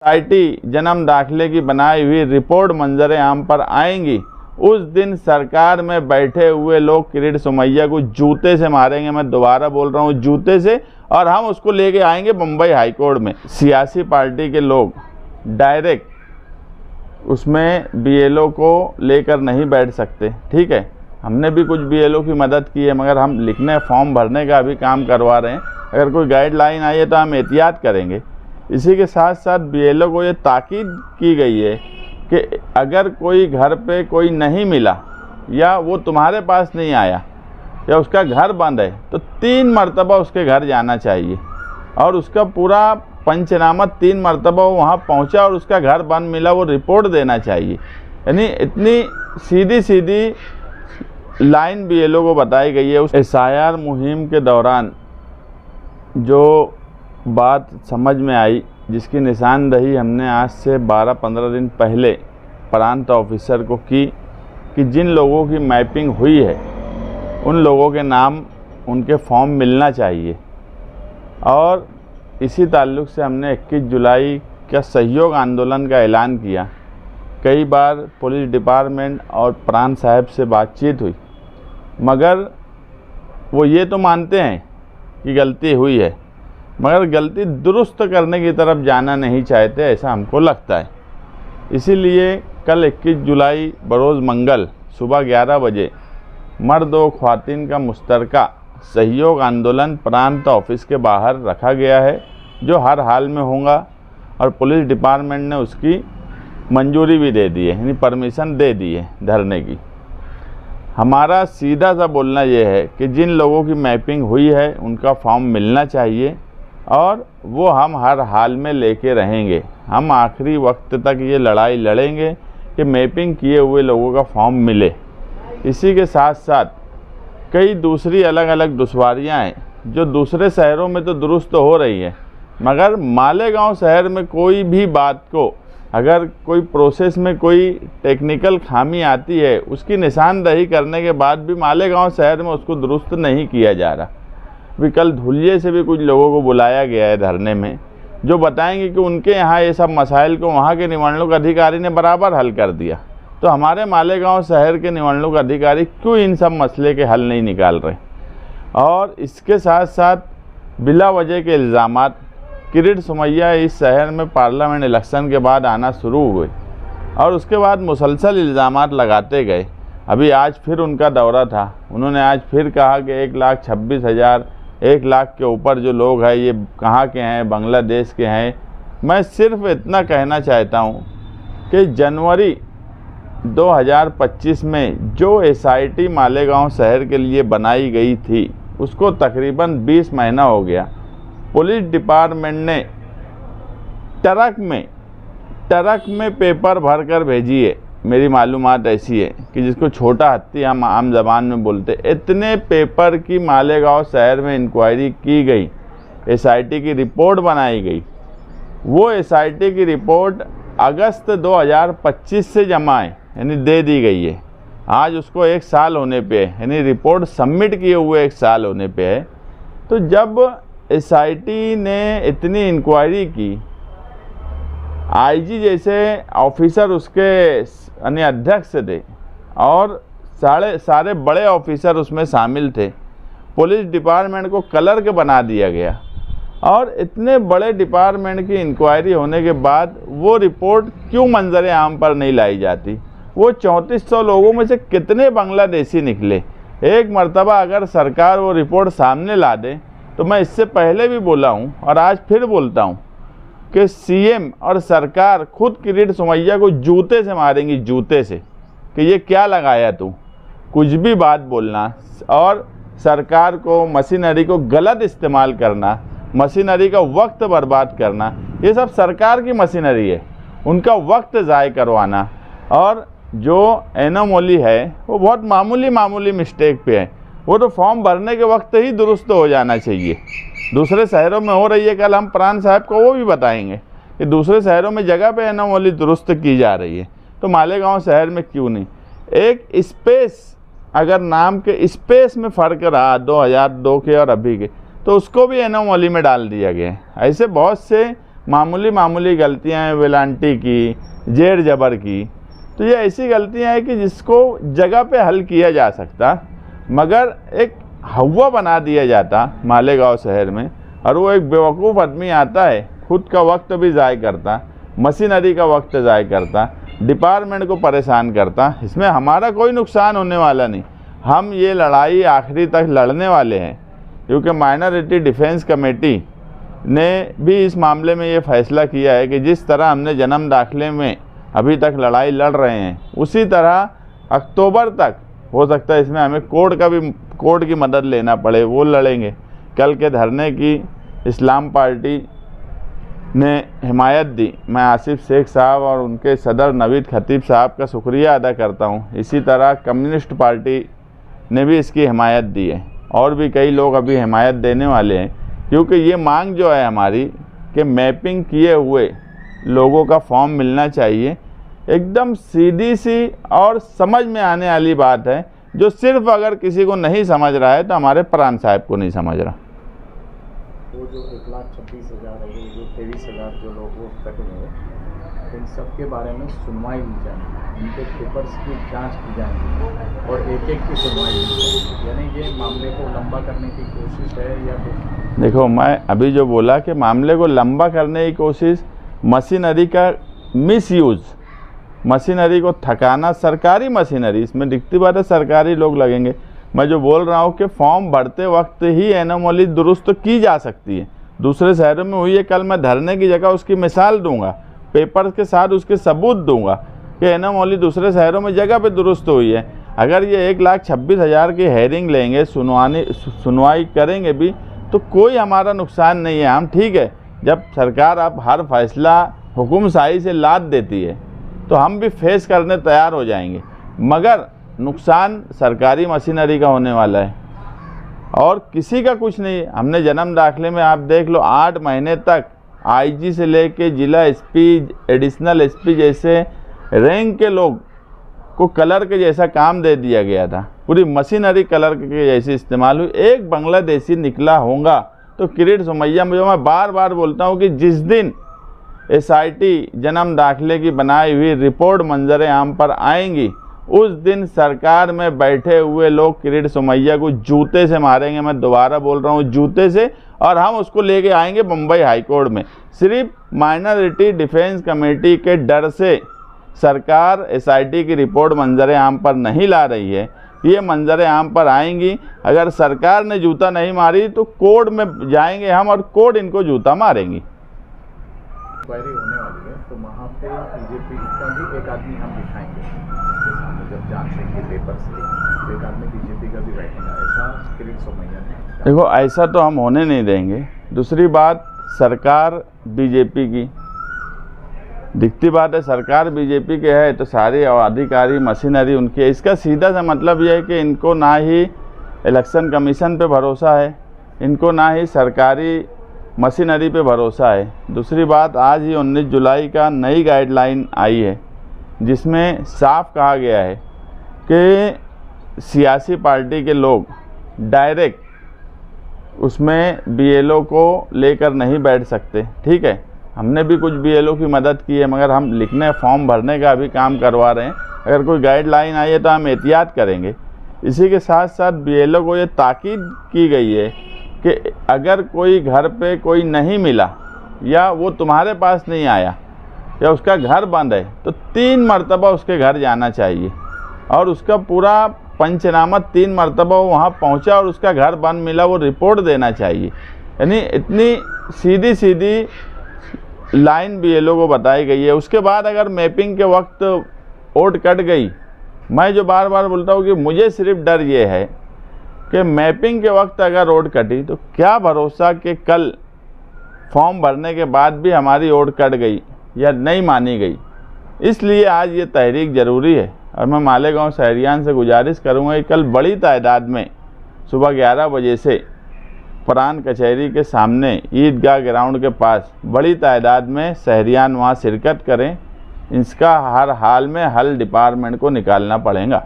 Society जन्म दाखिले की बनाई हुई रिपोर्ट मंजर आम पर आएंगी, उस दिन सरकार में बैठे हुए लोग किरीट सोमैया को जूते से मारेंगे। मैं दोबारा बोल रहा हूँ, जूते से। और हम उसको लेके आएंगे बम्बई हाई कोर्ट में। सियासी पार्टी के लोग डायरेक्ट उसमें बीएलओ को लेकर नहीं बैठ सकते। ठीक है, हमने भी कुछ बीएलओ की मदद की है, मगर हम लिखने फॉर्म भरने का भी काम करवा रहे हैं। अगर कोई गाइडलाइन आई है तो हम एहतियात करेंगे। इसी के साथ साथ बीएलओ को ये ताकीद की गई है कि अगर कोई घर पे कोई नहीं मिला या वो तुम्हारे पास नहीं आया या उसका घर बंद है तो 3 मरतबा उसके घर जाना चाहिए और उसका पूरा पंचनामा 3 मरतबा वो वहाँ पहुँचा और उसका घर बंद मिला वो रिपोर्ट देना चाहिए। यानी इतनी सीधी सीधी लाइन बीएलओ को बताई गई है। उस एसआईआर मुहिम के दौरान जो बात समझ में आई, जिसकी निशानदही हमने आज से 12-15 दिन पहले प्रांत ऑफिसर को की कि जिन लोगों की मैपिंग हुई है उन लोगों के नाम उनके फॉर्म मिलना चाहिए। और इसी ताल्लुक़ से हमने 21 जुलाई का सहयोग आंदोलन का ऐलान किया। कई बार पुलिस डिपार्टमेंट और प्रांत साहब से बातचीत हुई, मगर वो ये तो मानते हैं कि गलती हुई है, मगर गलती दुरुस्त करने की तरफ जाना नहीं चाहते, ऐसा हमको लगता है। इसीलिए कल 21 जुलाई बरोज़ मंगल सुबह 11 बजे मर्द और ख्वातीन का मुश्तरका सहयोग आंदोलन प्रांत ऑफिस के बाहर रखा गया है, जो हर हाल में होगा। और पुलिस डिपार्टमेंट ने उसकी मंजूरी भी दे दी है, यानी परमिशन दे दी है धरने की। हमारा सीधा सा बोलना यह है कि जिन लोगों की मैपिंग हुई है उनका फॉर्म मिलना चाहिए और वो हम हर हाल में लेके रहेंगे। हम आखिरी वक्त तक ये लड़ाई लड़ेंगे कि मैपिंग किए हुए लोगों का फॉर्म मिले। इसी के साथ साथ कई दूसरी अलग अलग दुश्वारियाँ हैं जो दूसरे शहरों में तो दुरुस्त हो रही है, मगर मालेगांव शहर में कोई भी बात को अगर कोई प्रोसेस में कोई टेक्निकल खामी आती है, उसकी निशानदही करने के बाद भी मालेगांव शहर में उसको दुरुस्त नहीं किया जा रहा। भी कल धुलिये से भी कुछ लोगों को बुलाया गया है धरने में, जो बताएंगे कि उनके यहाँ ये सब मसाइल को वहाँ के निवडणुक अधिकारी ने बराबर हल कर दिया, तो हमारे मालेगांव शहर के निवडणुक अधिकारी क्यों इन सब मसले के हल नहीं निकाल रहे। और इसके साथ साथ बिला वजह के इल्ज़ामात किरीट सोमैया इस शहर में पार्लियामेंट इलेक्शन के बाद आना शुरू हुए और उसके बाद मुसलसल इल्ज़ामात लगाते गए। अभी आज फिर उनका दौरा था, उन्होंने आज फिर कहा कि 1,26,000 1 लाख के ऊपर जो लोग हैं ये कहाँ के हैं, बांग्लादेश के हैं। मैं सिर्फ इतना कहना चाहता हूँ कि जनवरी 2025 में जो एसआईटी मालेगांव शहर के लिए बनाई गई थी उसको तकरीबन 20 महीना हो गया। पुलिस डिपार्टमेंट ने ट्रक में पेपर भर कर भेजी है। मेरी मालूमात ऐसी है कि जिसको छोटा हत्ती हम आम ज़बान में बोलते, इतने पेपर की मालेगांव शहर में इंक्वायरी की गई, एसआईटी की रिपोर्ट बनाई गई। वो एसआईटी की रिपोर्ट अगस्त 2025 से जमा है, यानी दे दी गई है। आज उसको 1 साल होने पे है, यानी रिपोर्ट सबमिट किए हुए 1 साल होने पे है। तो जब एसआईटी ने इतनी इंक्वायरी की, आईजी जैसे ऑफिसर उसके यानी अध्यक्ष थे और सारे बड़े ऑफिसर उसमें शामिल थे, पुलिस डिपार्टमेंट को क्लर्क बना दिया गया। और इतने बड़े डिपार्टमेंट की इंक्वायरी होने के बाद वो रिपोर्ट क्यों मंजर आम पर नहीं लाई जाती। वो 3400 लोगों में से कितने बांग्लादेशी निकले। एक मर्तबा अगर सरकार वो रिपोर्ट सामने ला दे, तो मैं इससे पहले भी बोला हूँ और आज फिर बोलता हूँ कि सीएम और सरकार खुद किरीट सोमैया को जूते से मारेंगी, जूते से, कि ये क्या लगाया तू, कुछ भी बात बोलना और सरकार को मशीनरी को गलत इस्तेमाल करना, मशीनरी का वक्त बर्बाद करना, ये सब सरकार की मशीनरी है, उनका वक्त ज़ाय करवाना। और जो एनोमली है वो बहुत मामूली मिस्टेक पे है, वो तो फॉर्म भरने के वक्त ही दुरुस्त हो जाना चाहिए। दूसरे शहरों में हो रही है, कल हम प्राण साहब को वो भी बताएंगे कि दूसरे शहरों में जगह पे एनोमली दुरुस्त की जा रही है, तो मालेगांव शहर में क्यों नहीं। एक स्पेस, अगर नाम के स्पेस में फ़र्क रहा 2002 के और अभी के, तो उसको भी एनोमली में डाल दिया गया है। ऐसे बहुत से मामूली मामूली गलतियाँ हैं, वेलांटी की, जेर जबर की, तो ये ऐसी गलतियाँ हैं कि जिसको जगह पे हल किया जा सकता, मगर एक हवा बना दिया जाता मालेगांव शहर में। और वो एक बेवकूफ़ आदमी आता है, खुद का वक्त भी ज़ाय करता, मशीनरी का वक्त ज़ाय करता, डिपार्टमेंट को परेशान करता। इसमें हमारा कोई नुकसान होने वाला नहीं, हम ये लड़ाई आखिरी तक लड़ने वाले हैं, क्योंकि माइनॉरिटी डिफेंस कमेटी ने भी इस मामले में ये फैसला किया है कि जिस तरह हमने जन्म दाखिले में अभी तक लड़ाई लड़ रहे हैं, उसी तरह अक्टूबर तक हो सकता है इसमें हमें कोर्ट की मदद लेना पड़े, वो लड़ेंगे। कल के धरने की इस्लाम पार्टी ने हिमायत दी। मैं आसिफ शेख साहब और उनके सदर नवीद खतीब साहब का शुक्रिया अदा करता हूँ। इसी तरह कम्युनिस्ट पार्टी ने भी इसकी हिमायत दी है, और भी कई लोग अभी हिमायत देने वाले हैं, क्योंकि ये मांग जो है हमारी कि मैपिंग किए हुए लोगों का फॉर्म मिलना चाहिए, एकदम सीधी सी और समझ में आने वाली बात है, जो सिर्फ अगर किसी को नहीं समझ रहा है तो हमारे प्राण साहब को नहीं समझ रहा। वो जो 1,26,000 है, जो 23,000 जो लोग वो कटे हुए, इन सब के बारे में सुनवाई दी जाएगी, इनके पेपर्स की जांच की जाएगी और एक एक की सुनवाई दी जाएगी। यानी ये मामले को लंबा करने की कोशिश है या कुछ? देखो, मैं अभी जो बोला कि मामले को लंबा करने की कोशिश, मशीनरी का मिसयूज़, मशीनरी को थकाना, सरकारी मशीनरी, इसमें दिखती बात है सरकारी लोग लगेंगे। मैं जो बोल रहा हूँ कि फॉर्म भरते वक्त ही एनोमली दुरुस्त की जा सकती है, दूसरे शहरों में हुई है। कल मैं धरने की जगह उसकी मिसाल दूंगा, पेपर के साथ उसके सबूत दूंगा कि एनोमली दूसरे शहरों में जगह पे दुरुस्त हुई है। अगर ये 1,26,000 की हेयरिंग लेंगे, सुनवाई करेंगे भी, तो कोई हमारा नुकसान नहीं है। हम ठीक है, जब सरकार अब हर फैसला हुकुमशाही से लाद देती है तो हम भी फेस करने तैयार हो जाएंगे, मगर नुकसान सरकारी मशीनरी का होने वाला है और किसी का कुछ नहीं। हमने जन्म दाखिले में आप देख लो, 8 महीने तक आईजी से लेके जिला एसपी, एडिशनल एसपी जैसे रैंक के लोग को कलर के जैसा काम दे दिया गया था, पूरी मशीनरी कलर के जैसी इस्तेमाल हुई। एक बांग्लादेशी निकला होगा तो किरीट सोमैया में, जो मैं बार बार बोलता हूँ कि जिस दिन एसआईटी जन्म दाखिले की बनाई हुई रिपोर्ट मंजर आम पर आएंगी, उस दिन सरकार में बैठे हुए लोग किरीट सोमैया को जूते से मारेंगे। मैं दोबारा बोल रहा हूँ, जूते से, और हम उसको लेके आएंगे बम्बई हाई कोर्ट में। सिर्फ माइनॉरिटी डिफेंस कमेटी के डर से सरकार एसआईटी की रिपोर्ट मंजर आम पर नहीं ला रही है, ये मंजर आम पर आएंगी। अगर सरकार ने जूता नहीं मारी तो कोर्ट में जाएंगे हम और कोर्ट इनको जूता मारेंगी। इंक्वायरी होने वाली है तो वहाँ पे बीजेपी का भी एक आदमी हम दिखाएंगे उसके सामने, जब जांचेंगे पेपर से, तो एक आदमी बीजेपी का भी बैठेगा, ऐसा किरीट सोमैया ने। देखो, ऐसा तो हम होने नहीं देंगे। दूसरी बात, सरकार बीजेपी की, दिखती बात है सरकार बीजेपी के है तो सारी अधिकारी मशीनरी उनकी है। इसका सीधा सा मतलब यह है कि इनको ना ही इलेक्शन कमीशन पे भरोसा है, इनको ना ही सरकारी मशीनरी पे भरोसा है। दूसरी बात, आज ही 19 जुलाई का नई गाइडलाइन आई है जिसमें साफ कहा गया है कि सियासी पार्टी के लोग डायरेक्ट उसमें बीएलओ को लेकर नहीं बैठ सकते। ठीक है, हमने भी कुछ बीएलओ की मदद की है, मगर हम लिखने, फॉर्म भरने का भी काम करवा रहे हैं। अगर कोई गाइडलाइन आई है तो हम एहतियात करेंगे। इसी के साथ साथ बीएलओ को ये ताकीद की गई है कि अगर कोई घर पे कोई नहीं मिला या वो तुम्हारे पास नहीं आया या उसका घर बंद है तो 3 मरतबा उसके घर जाना चाहिए और उसका पूरा पंचनामा 3 मरतबा वहाँ पहुँचा और उसका घर बंद मिला, वो रिपोर्ट देना चाहिए। यानी इतनी सीधी सीधी लाइन बीएलओ को बताई गई है। उसके बाद अगर मैपिंग के वक्त वोट कट गई, मैं जो बार बार बोलता हूँ कि मुझे सिर्फ डर ये है कि मैपिंग के वक्त अगर वोट कटी तो क्या भरोसा कि कल फॉर्म भरने के बाद भी हमारी वोट कट गई या नहीं मानी गई। इसलिए आज ये तहरीक ज़रूरी है और मैं मालेगांव शहरियान से गुजारिश करूँगा कि कल बड़ी तादाद में सुबह 11 बजे से प्राण कचहरी के सामने ईदगाह ग्राउंड के पास बड़ी तादाद में शहरियान वहाँ शिरकत करें। इसका हर हाल में हल डिपार्टमेंट को निकालना पड़ेगा।